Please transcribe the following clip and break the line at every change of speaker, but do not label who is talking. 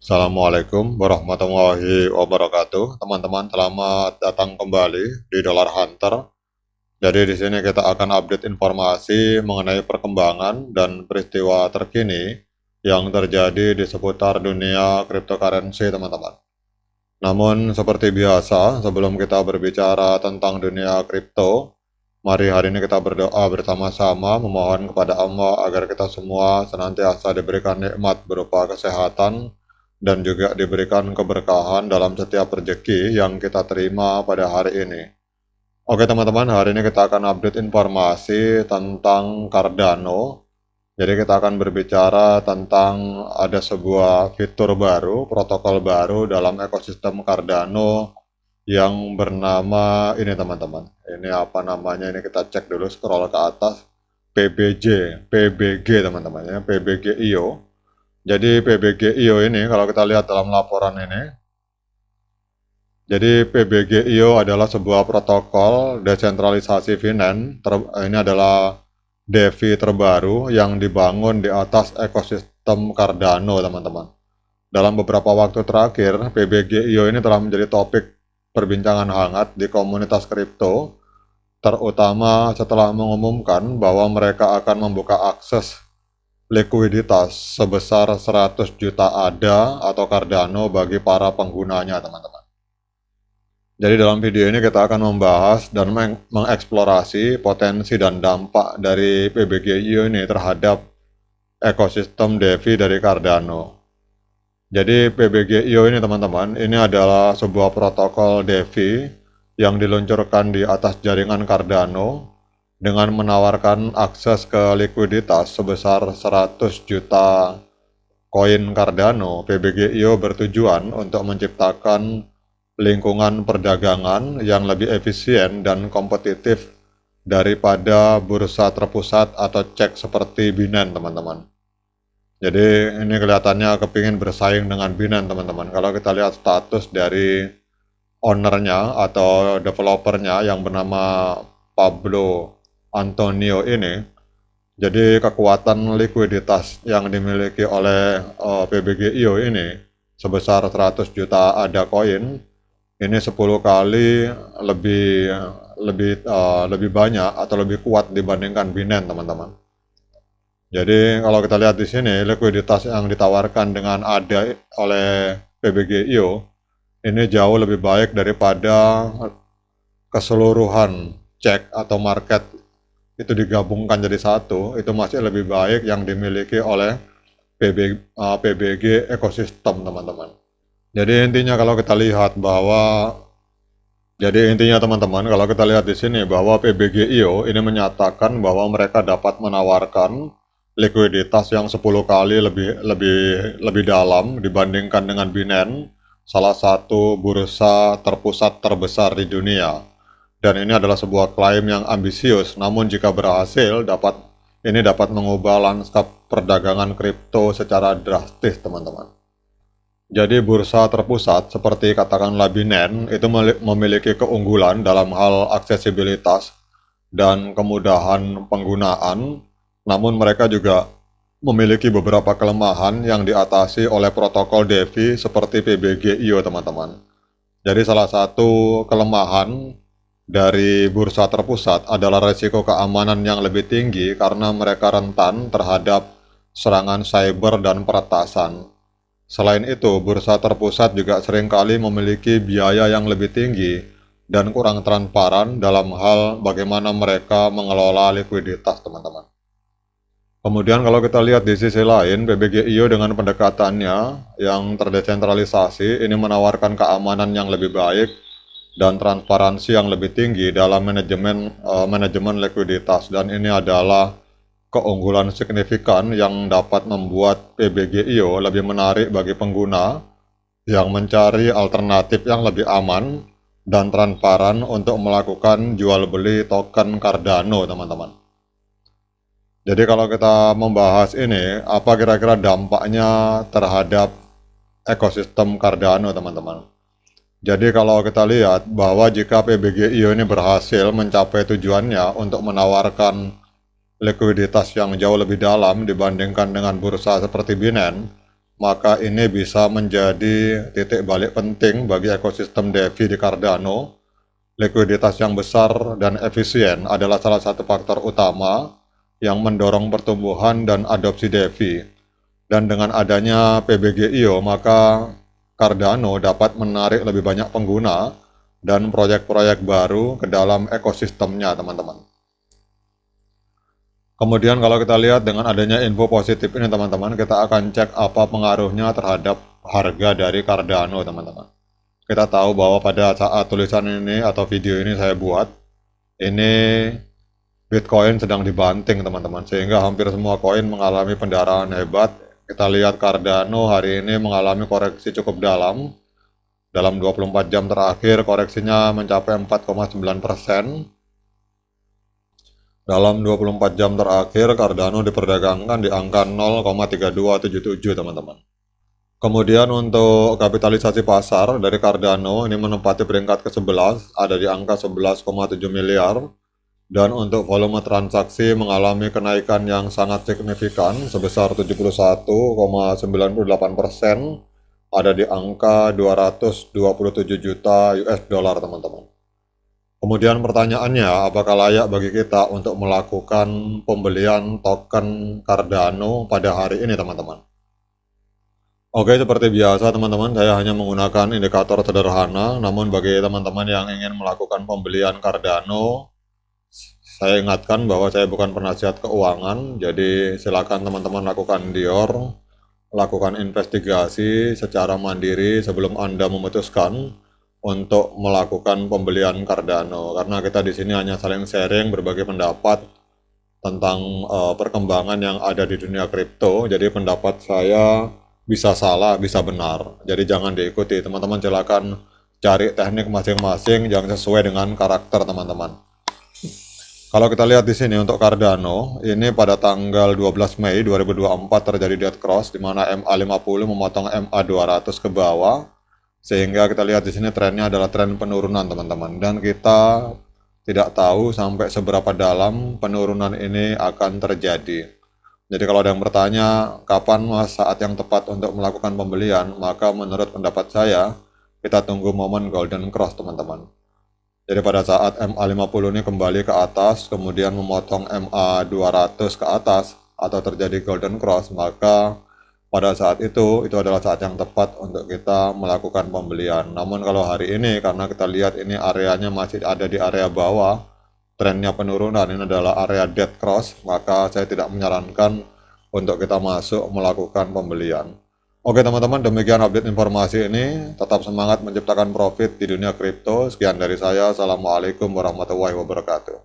Assalamualaikum warahmatullahi wabarakatuh. Teman-teman, selamat datang kembali di Dollar Hunter. Jadi di sini kita akan update informasi mengenai perkembangan dan peristiwa terkini yang terjadi di seputar dunia cryptocurrency, teman-teman. Namun seperti biasa, sebelum kita berbicara tentang dunia kripto, mari hari ini kita berdoa bersama-sama memohon kepada Allah agar kita semua senantiasa diberikan nikmat berupa kesehatan dan juga diberikan keberkahan dalam setiap rezeki yang kita terima pada hari ini. Oke teman-teman, hari ini kita akan update informasi tentang Cardano. Jadi kita akan berbicara tentang ada sebuah fitur baru, protokol baru dalam ekosistem Cardano yang bernama ini teman-teman. Ini apa namanya? Ini kita cek dulu, scroll ke atas. PBG teman-teman ya, PBG.io. Jadi PBG.io ini kalau kita lihat dalam laporan ini, jadi PBG.io adalah sebuah protokol desentralisasi finance. Ini adalah DeFi terbaru yang dibangun di atas ekosistem Cardano, teman-teman. Dalam beberapa waktu terakhir, PBG.io ini telah menjadi topik perbincangan hangat di komunitas kripto, terutama setelah mengumumkan bahwa mereka akan membuka akses likuiditas sebesar 100 juta ADA atau Cardano bagi para penggunanya, teman-teman. Jadi dalam video ini kita akan membahas dan mengeksplorasi potensi dan dampak dari PBG.io ini terhadap ekosistem DeFi dari Cardano. Jadi PBG.io ini teman-teman, ini adalah sebuah protokol DeFi yang diluncurkan di atas jaringan Cardano dengan menawarkan akses ke likuiditas sebesar 100 juta koin Cardano. PBG.io bertujuan untuk menciptakan lingkungan perdagangan yang lebih efisien dan kompetitif daripada bursa terpusat atau cek seperti Binance, teman-teman. Jadi ini kelihatannya kepingin bersaing dengan Binance, teman-teman. Kalau kita lihat status dari ownernya atau developernya yang bernama Pablo Antonio ini, jadi kekuatan likuiditas yang dimiliki oleh PBG.io ini sebesar 100 juta ADA koin ini 10 kali lebih banyak atau lebih kuat dibandingkan Binance, teman-teman. Jadi kalau kita lihat di sini likuiditas yang ditawarkan dengan ADA oleh PBG.io ini jauh lebih baik daripada keseluruhan cek atau market itu digabungkan jadi satu. Itu masih lebih baik yang dimiliki oleh PBG ekosistem, teman-teman. Jadi intinya kalau kita lihat bahwa teman-teman, kalau kita lihat di sini bahwa PBG.io ini menyatakan bahwa mereka dapat menawarkan likuiditas yang 10 kali lebih dalam dibandingkan dengan Binance, salah satu bursa terpusat terbesar di dunia. Dan ini adalah sebuah klaim yang ambisius, namun jika berhasil ini dapat mengubah lanskap perdagangan kripto secara drastis, teman-teman. Jadi bursa terpusat seperti katakanlah Binance itu memiliki keunggulan dalam hal aksesibilitas dan kemudahan penggunaan, namun mereka juga memiliki beberapa kelemahan yang diatasi oleh protokol DeFi seperti PBG.io, teman-teman. Jadi salah satu kelemahan dari bursa terpusat adalah risiko keamanan yang lebih tinggi karena mereka rentan terhadap serangan cyber dan peretasan. Selain itu, bursa terpusat juga seringkali memiliki biaya yang lebih tinggi dan kurang transparan dalam hal bagaimana mereka mengelola likuiditas, teman-teman. Kemudian kalau kita lihat di sisi lain, PBG.io dengan pendekatannya yang terdesentralisasi ini menawarkan keamanan yang lebih baik dan transparansi yang lebih tinggi dalam manajemen likuiditas, dan ini adalah keunggulan signifikan yang dapat membuat PBG.io lebih menarik bagi pengguna yang mencari alternatif yang lebih aman dan transparan untuk melakukan jual beli token Cardano, teman-teman. Jadi kalau kita membahas ini, apa kira-kira dampaknya terhadap ekosistem Cardano, teman-teman? Jadi kalau kita lihat bahwa jika PBG.io ini berhasil mencapai tujuannya untuk menawarkan likuiditas yang jauh lebih dalam dibandingkan dengan bursa seperti Binance, maka ini bisa menjadi titik balik penting bagi ekosistem DeFi di Cardano. Likuiditas yang besar dan efisien adalah salah satu faktor utama yang mendorong pertumbuhan dan adopsi DeFi. Dan dengan adanya PBGIO, maka Cardano dapat menarik lebih banyak pengguna dan proyek-proyek baru ke dalam ekosistemnya, teman-teman. Kemudian kalau kita lihat dengan adanya info positif ini, teman-teman, kita akan cek apa pengaruhnya terhadap harga dari Cardano, teman-teman. Kita tahu bahwa pada saat tulisan ini atau video ini saya buat, ini Bitcoin sedang dibanting, teman-teman, sehingga hampir semua koin mengalami pendarahan hebat. Kita lihat Cardano hari ini mengalami koreksi cukup dalam. Dalam 24 jam terakhir koreksinya mencapai 4,9%. Dalam 24 jam terakhir Cardano diperdagangkan di angka 0,3277, teman-teman. Kemudian untuk kapitalisasi pasar dari Cardano ini menempati peringkat ke-11, ada di angka 11,7 miliar. Dan untuk volume transaksi mengalami kenaikan yang sangat signifikan sebesar 71,98%, ada di angka 227 juta US dollar, teman-teman. Kemudian pertanyaannya, apakah layak bagi kita untuk melakukan pembelian token Cardano pada hari ini, teman-teman? Oke, seperti biasa teman-teman, saya hanya menggunakan indikator sederhana, namun bagi teman-teman yang ingin melakukan pembelian Cardano, saya ingatkan bahwa saya bukan penasihat keuangan, jadi silakan teman-teman lakukan lakukan investigasi secara mandiri sebelum Anda memutuskan untuk melakukan pembelian Cardano, karena kita di sini hanya saling sharing berbagai pendapat tentang perkembangan yang ada di dunia kripto. Jadi pendapat saya bisa salah, bisa benar. Jadi jangan diikuti. Teman-teman silakan cari teknik masing-masing yang sesuai dengan karakter teman-teman. Kalau kita lihat di sini untuk Cardano, ini pada tanggal 12 Mei 2024 terjadi dead cross di mana MA50 memotong MA200 ke bawah. Sehingga kita lihat di sini trennya adalah tren penurunan, teman-teman. Dan kita tidak tahu sampai seberapa dalam penurunan ini akan terjadi. Jadi kalau ada yang bertanya kapan saat yang tepat untuk melakukan pembelian, maka menurut pendapat saya kita tunggu momen golden cross, teman-teman. Jadi pada saat MA50 ini kembali ke atas, kemudian memotong MA200 ke atas, atau terjadi golden cross, maka pada saat itu adalah saat yang tepat untuk kita melakukan pembelian. Namun kalau hari ini, karena kita lihat ini areanya masih ada di area bawah, trennya penurunan, ini adalah area dead cross, maka saya tidak menyarankan untuk kita masuk melakukan pembelian. Oke teman-teman, demikian update informasi ini. Tetap semangat menciptakan profit di dunia kripto. Sekian dari saya. Assalamualaikum warahmatullahi wabarakatuh.